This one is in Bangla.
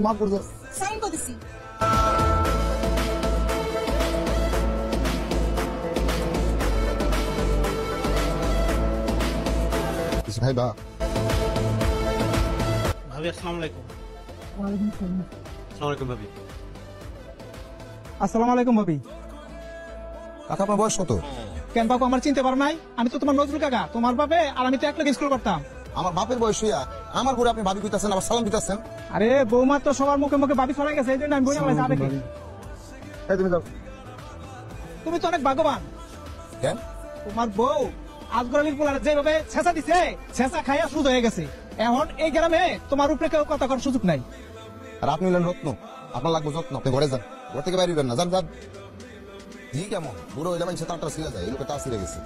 মাফ করছো। সাইন করে দিছি। কিছু খাইবা? ভাবি আসসালামু আলাইকুম। আসসালামু আলাইকুম ভাবি। আসসালামু আলাইকুম ভাবি। কাকা আপনার বয়স কত? কেন বাবু আমার চিনতে পারো নাই? আমি তো তোমার নজরুল কাকা, তোমার বাপে আর আমি তো এক লগে স্কুল করতাম। আমার বাপের বয়স হইয়া আমার ঘরে আপনি ভাবি কইতাছেন, আবার সালাম দিতেছেন। আরে বৌমা তো সবার মুখে মুখে ভাবি ছড়াই গেছে, এই জন্য আমি বলে আমার যাবে কি? তুমি যাও। তুমি তো অনেক ভাগ্যবান। কেন? তোমার বউ আজগরালির পোলার যেভাবে ছেঁচা দিছে, ছেঁচা খাইয়া সুদ হয়ে গেছে। এখন এই গ্রামে তোমার উপরে কেউ কথা করার সুযোগ নাই। আর আপনি হলেন রত্ন, আপনার লাগবে যত্ন। আপনি ঘরে যান, ঘর থেকে বাইরে না, যান যান। জি কেমন বুড়ো হয়ে যাবেন, সে তারটা ছিঁড়ে যায়, এই লোকে তা ছিঁড়ে গেছে।